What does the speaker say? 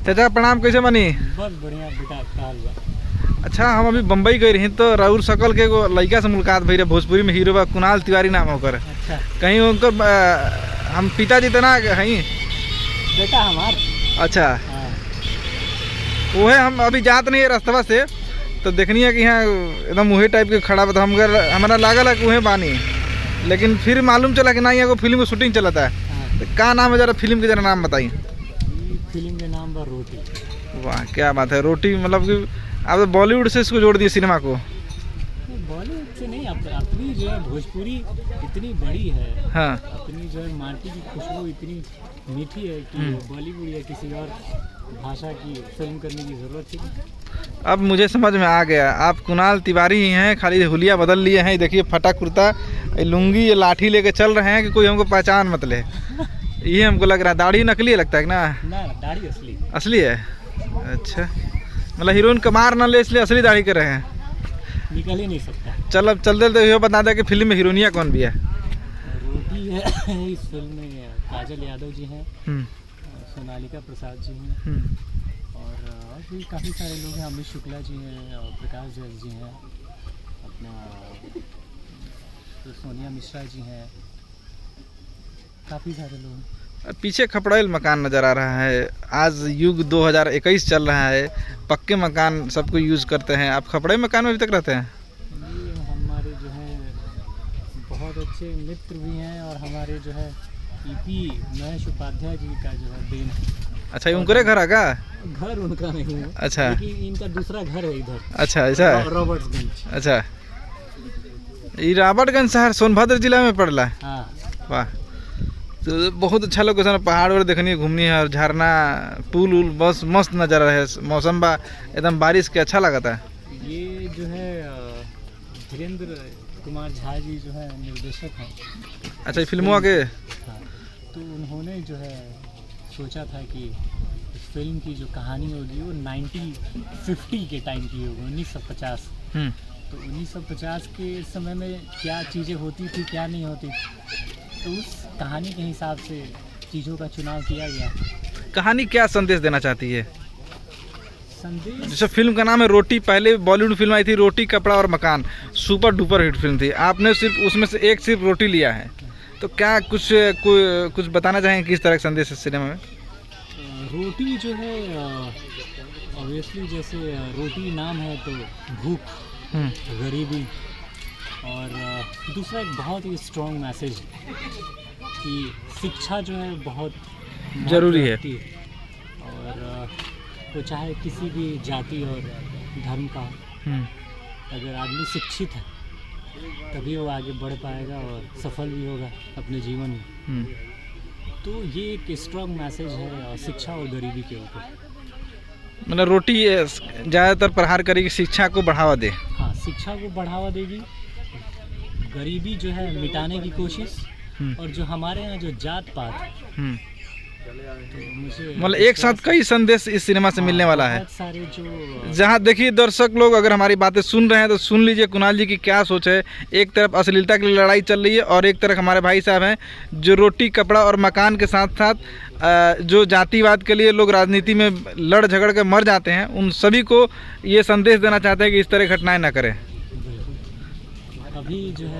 चाचा प्रणाम, कैसे बनी? बहुत बढ़िया बेटा काल बा। अच्छा, हम अभी बम्बई गए रही तो राहुल सकल के एगो लड़का से मुलाकात भई रहे, भोजपुरी में हीरो बा, कुणाल तिवारी नाम होकर। अच्छा, कहीं उनको हम पिताजी तो ना हई? बेटा हमार। अच्छा, हाँ। वो है। हम अभी जात नहीं है रास्तवा से तो देखनी है कि यहाँ एकदम वही टाइप के खड़ा बता, हमारा लागल है कि वही बानी, लेकिन फिर मालूम चला कि ना यहाँ फिल्म की शूटिंग चलता है। हाँ। तो क्या नाम है, जरा फिल्म के जरा नाम बताइए। फिल्म के नाम बा रोटी। वाह, क्या बात है। रोटी मतलब कि आप तो बॉलीवुड से इसको जोड़ दिए सिनेमा को। बॉलीवुड से नहीं, अपनी जो है भोजपुरी इतनी बड़ी है। हाँ, अपनी जो है माटी की खुशबू इतनी मीठी है कि बॉलीवुड या किसी और भाषा की फिल्म करने की ज़रूरत ही नहीं। अब मुझे समझ में आ गया, आप कुणाल तिवारी ही हैं, खाली हुलिया बदल लिए हैं। देखिए फटा कुर्ता, लुंगी, ये लाठी लेके चल रहे हैं कि कोई हमको पहचान मत ले। ये हमको लग रहा है। दाढ़ी नकली है लगता है ना? दाढ़ी असली। असली है? अच्छा, मतलब हीरोइन कमार ना ले इसलिए असली दाढ़ी कर रहे हैं। निकल ही नहीं सकता। चल अब चल दे तो ये बता दे कि फिल्म में हीरोइनिया कौन भी है। रोटी है इस फिल्म में काजल यादव जी हैं, हम्म, सोनालिका प्रसाद जी हैं, और भी काफ़ी सारे लोग हैं। अमित शुक्ला जी हैं और प्रकाश जैस जी हैं, अपना तो सोनिया मिश्रा जी हैं, काफ़ी सारे लोग। पीछे खपड़ेल मकान नज़र आ रहा है। आज युग 2021 चल रहा है, पक्के मकान सबको यूज़ करते हैं। आप खपड़े मकान में अभी तक रहते हैं? ये हमारे जो है बहुत अच्छे मित्र भी हैं और हमारे जो है ईपी महेश उपाध्याय जी का जो है देन है। अच्छा, ये उनके घर है का? घर उनका नहीं है। अच्छा, लेकिन इनका दूसरा घर है इधर। अच्छा ऐसा है। रॉबर्ट्सगंज। अच्छा, ये रॉबर्ट्सगंज शहर सोनभद्र जिला में पड़ला। हाँ। वाह, तो बहुत अच्छा लोकेशन है। पहाड़ वहाड़ देखनी है, घूमनी है, और झरना, पुल उल बस मस्त नज़ारा है। मौसम बा एकदम बारिश के, अच्छा लगा था। ये जो है धीरेन्द्र कुमार झा जी जो है निर्देशक हैं। अच्छा, ये फिल्मों के? हाँ, तो उन्होंने जो है सोचा था कि इस फिल्म की जो कहानी होगी वो 1950 के टाइम की होगी, 1950। तो 1950 के समय में क्या चीज़ें होती थी, क्या नहीं होती, तो उस कहानी के हिसाब से चीज़ों का चुनाव किया गया। कहानी क्या संदेश देना चाहती है? संदेश, जैसे फिल्म का नाम है रोटी, पहले बॉलीवुड फिल्म आई थी रोटी कपड़ा और मकान, सुपर डुपर हिट फिल्म थी। आपने सिर्फ उसमें से एक सिर्फ रोटी लिया है, तो क्या कुछ बताना चाहेंगे किस तरह का संदेश है सिनेमा में? रोटी जो है ऑब्वियसली जैसे रोटी नाम है तो भूख, गरीबी, और दूसरा एक बहुत ही स्ट्रॉन्ग मैसेज कि शिक्षा जो है बहुत ज़रूरी है। और वो चाहे किसी भी जाति और धर्म का, अगर आदमी शिक्षित है तभी वो आगे बढ़ पाएगा और सफल भी होगा अपने जीवन में। तो ये एक स्ट्रॉन्ग मैसेज है शिक्षा और गरीबी के ऊपर। मतलब रोटी ज़्यादातर प्रहार करेगी, शिक्षा को बढ़ावा दे। हाँ, शिक्षा को बढ़ावा देगी, गरीबी जो है मिटाने की कोशिश, और जो हमारे यहाँ जो जात पात, तो मुझे मतलब एक साथ कई संदेश इस सिनेमा से मिलने वाला है। बहुत सारे जो जहाँ देखिए दर्शक लोग अगर हमारी बातें सुन रहे हैं तो सुन लीजिए कुणाल जी की क्या सोच है। एक तरफ अश्लीलता की लड़ाई चल रही है और एक तरफ हमारे भाई साहब हैं जो रोटी कपड़ा और मकान के साथ साथ जो जातिवाद के लिए लोग राजनीति में लड़ झगड़ के मर जाते हैं, उन सभी को ये संदेश देना चाहते हैं कि इस तरह घटनाएं ना करें। अभी जो है